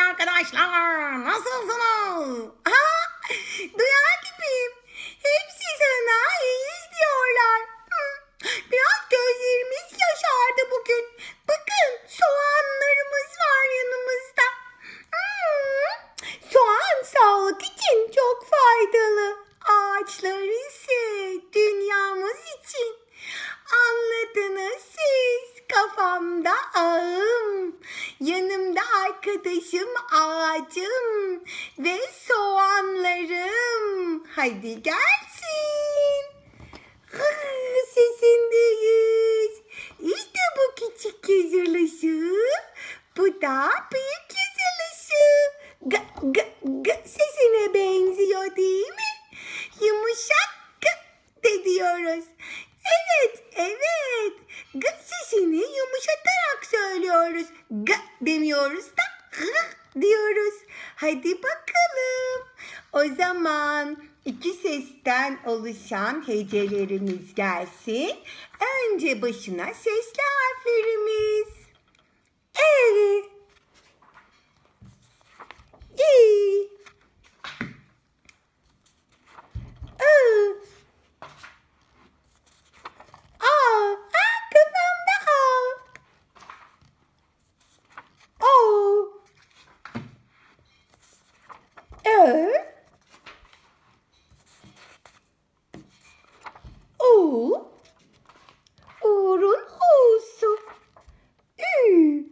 arkadaşlar, nasılsınız? Duyar gibiyim. Hepsi sana iyiyiz diyorlar. Biraz gözlerimiz yaşardı bugün. Bakın, soğanlarımız var yanımızda. Soğan sağlık için çok faydalı. Ağaçlar ise dünyamız için. Anladınız siz. Kafamda ağım, yanımda arkadaşım ağacım ve soğanlarım. Hadi gelsin. Sesindeyiz. İşte bu küçük yazılışı. Bu da büyük yazılışı. Sesine benziyor değil mi? Yumuşak de diyoruz. Evet. Sesini yumuşatarak söylüyoruz. Demiyoruz da diyoruz. Hadi bakalım. O zaman iki sesten oluşan hecelerimiz gelsin. Önce başına sesli harflerimiz. İ, kafamda Uğur'un U'su. Ü.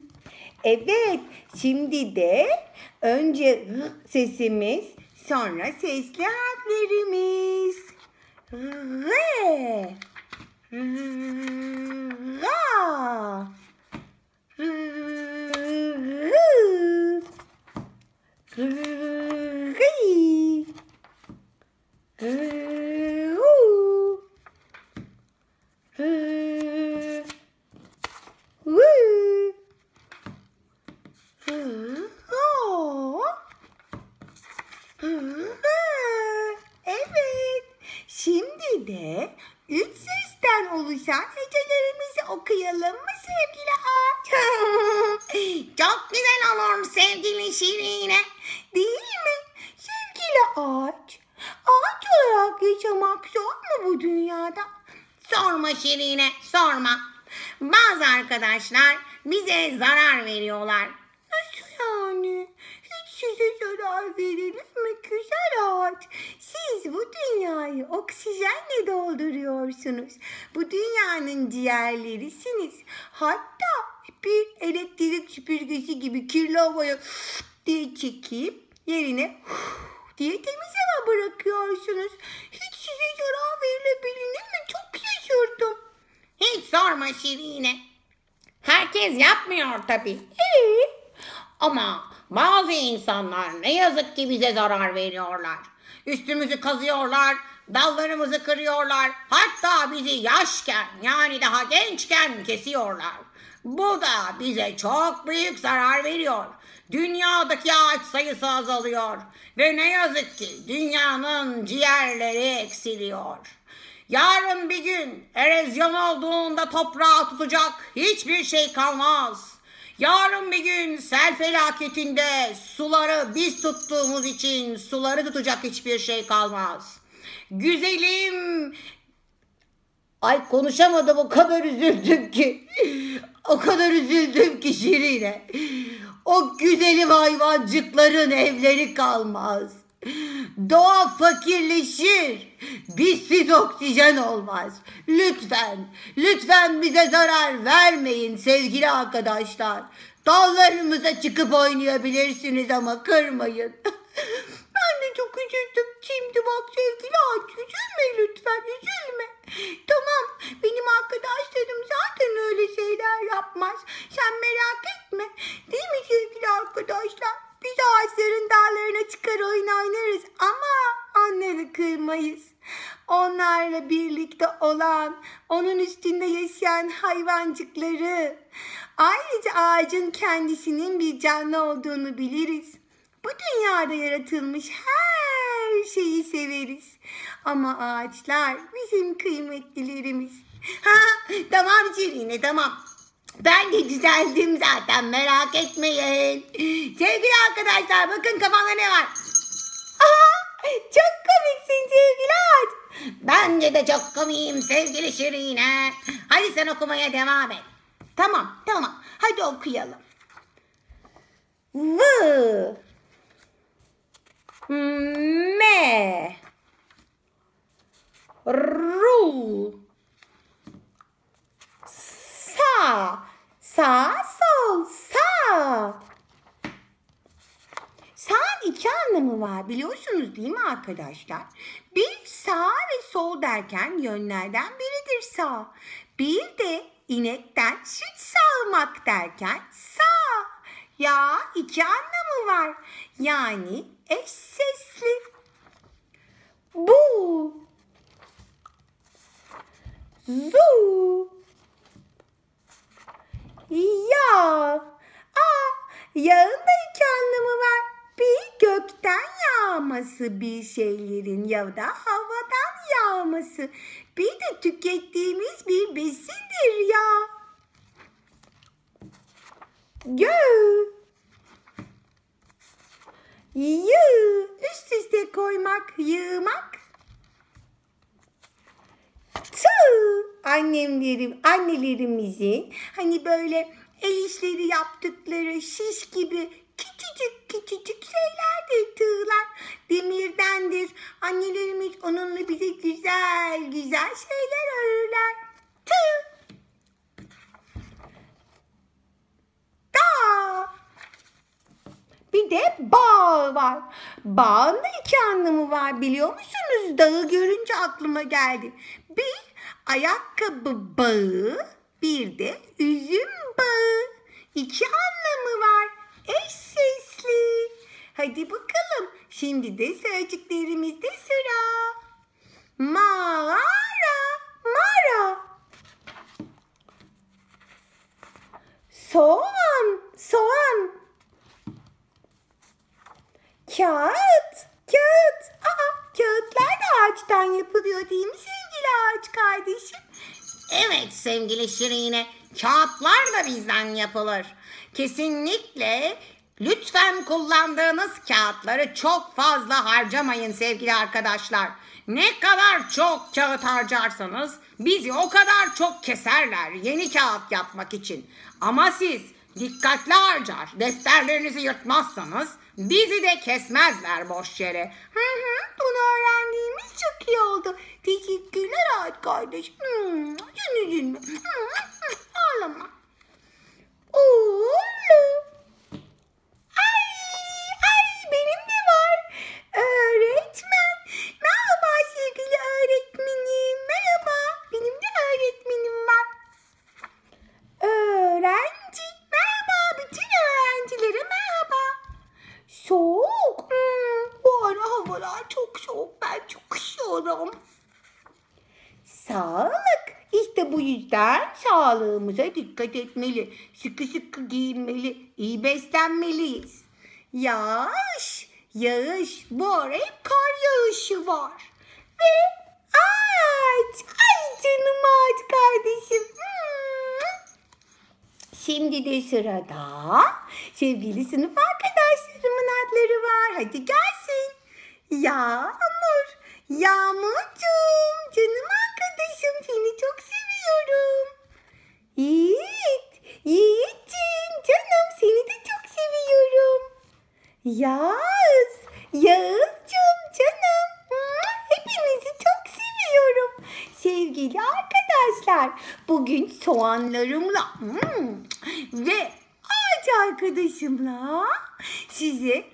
Evet, şimdi de önce sesimiz, sonra sesli harflerimiz. R. Ra. Evet. Şimdi de 3 sesten oluşan hecelerimizi okuyalım mı sevgili ağaç? Çok güzel olur sevgili Şirine. Değil mi? Sevgili ağaç. Ağaç olarak yaşamak zor mu bu dünyada? Sorma Şirine, sorma. Bazı arkadaşlar bize zarar veriyorlar. Nasıl yani? Hiç size zarar verilir mi güzel ağaç? Siz bu dünyayı oksijenle dolduruyorsunuz. Bu dünyanın ciğerlerisiniz. Hatta bir elektrik süpürgesi gibi kirli havayı diye çekip yerine diye temiz hava bırakıyorsunuz. Hiç size zarar verilebilir mi? Çok şaşırdım. Hiç sorma Şirine. Herkes yapmıyor tabii. Ama bazı insanlar ne yazık ki bize zarar veriyorlar. Üstümüzü kazıyorlar, dallarımızı kırıyorlar. Hatta bizi yaşken, yani daha gençken kesiyorlar. Bu da bize çok büyük zarar veriyor. Dünyadaki ağaç sayısı azalıyor. Ve ne yazık ki dünyanın ciğerleri eksiliyor. Yarın bir gün erozyon olduğunda toprağı tutacak hiçbir şey kalmaz. Yarın bir gün sel felaketinde suları biz tuttuğumuz için suları tutacak hiçbir şey kalmaz. Güzelim, ay konuşamadım, o kadar üzüldüm ki. O kadar üzüldüm ki Şirine. O güzelim hayvancıkların evleri kalmaz. Doğa fakirleşir. Bizsiz oksijen olmaz. Lütfen bize zarar vermeyin sevgili arkadaşlar. Dallarımıza çıkıp oynayabilirsiniz ama kırmayın. Ben de çok üzüldüm. Şimdi bak sevgili ağaç, üzülme lütfen, üzülme. Tamam, benim arkadaşlarım zaten öyle şeyler yapmaz. Sen merak etme. Değil mi sevgili arkadaşlar? Biz ağaçların dallarına çıkar oyun oynarız ama onları kırmayız. Onlarla birlikte olan, onun üstünde yaşayan hayvancıkları, ayrıca ağacın kendisinin bir canlı olduğunu biliriz. Bu dünyada yaratılmış her şeyi severiz. Ama ağaçlar bizim kıymetlilerimiz. Tamam Şirine, tamam. Ben de düzeldim zaten, merak etmeyin. Sevgili arkadaşlar bakın kafamda ne var? Aha, çok komiksin sevgili ağaç. Bence de çok komiyim sevgili Şirine. Hadi sen okumaya devam et. Tamam. Hadi okuyalım. V M Ru Sa sol sağ. Sağın iki anlamı var biliyorsunuz değil mi arkadaşlar? Bir sağ ve sol derken yönlerden biridir sağ. Bir de inekten süt sağmak derken sağ. Ya iki anlamı var. Yani eş sesli. Bu. Zu. Ya. Yağın da iki anlamı var. Bir gökten yağması bir şeylerin ya da havadan yağması. Bir de tükettiğimiz bir besindir yağ. Gö. Yığ. Üst üste koymak, yığmak. Tığ. Annelerimizin hani böyle el işleri yaptıkları şiş gibi küçücük şeylerdir tığlar. Demirdendir. Annelerimiz onunla bize güzel şeyler örürler. Tığ. Dağ. Bir de bağ var. Bağın da iki anlamı var biliyor musunuz? Dağı görünce aklıma geldi. Bir ayakkabı bağı, bir de üzüm bağı. İki anlamı var. Eş sesli. Hadi bakalım. Şimdi de sözcüklerimizde sıra. Mağara. Soğan. Kağıt. Kağıtlar da ağaçtan yapılıyor değil mi sevgili ağaç kardeşim? Evet sevgili Şirine. Kağıtlar da bizden yapılır. Kesinlikle lütfen kullandığınız kağıtları çok fazla harcamayın sevgili arkadaşlar. Ne kadar çok kağıt harcarsanız bizi o kadar çok keserler yeni kağıt yapmak için. Ama siz dikkatli harcar, defterlerinizi yırtmazsanız bizi de kesmezler boş yere. Bunu öğrendiğimiz çok iyi oldu. Teşekkürler ağaç kardeşim. Üzülme. Ağlama. Oğlum. Ay benim de var. Öğretmen. Merhaba sevgili öğretmenim. Merhaba. Benim de öğretmenim var. Öğrenci. Merhaba bütün öğrencilere merhaba. Soğuk. Bu ara havalar çok soğuk. Ben çok üşüyorum. Sağlık. İşte bu yüzden sağlığımıza dikkat etmeli. Sıkı giyinmeli. İyi beslenmeliyiz. Yağış. Bu ara hep kar yağışı var. Ve ağaç. Ay canım ağaç kardeşim. Şimdi de sırada sevgili sınıf arkadaşlarımın adları var. Hadi gelsin. Yağmurcuğum, canım arkadaşım seni çok seviyorum. Yiğitciğim canım seni de çok seviyorum. Yağızcığım canım hepinizi çok seviyorum. Sevgili arkadaşlar bugün soğanlarımla ve ağaç arkadaşımla size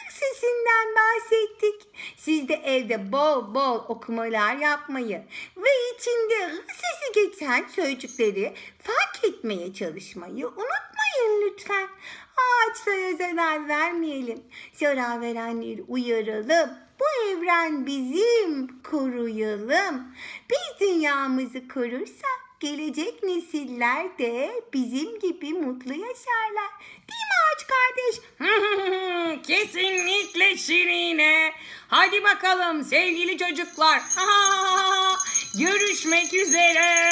sesinden bahsettik. Siz de evde bol okumalar yapmayı ve içinde sesi geçen sözcükleri fark etmeye çalışmayı unutmayın lütfen. Ağaçlara zarar vermeyelim. Zarar verenleri uyaralım. Bu evren bizim, koruyalım. Biz dünyamızı korursak gelecek nesiller de bizim gibi mutlu yaşarlar. Değil mi ağaç kardeş? Kesinlikle Şirine. Hadi bakalım sevgili çocuklar. Görüşmek üzere.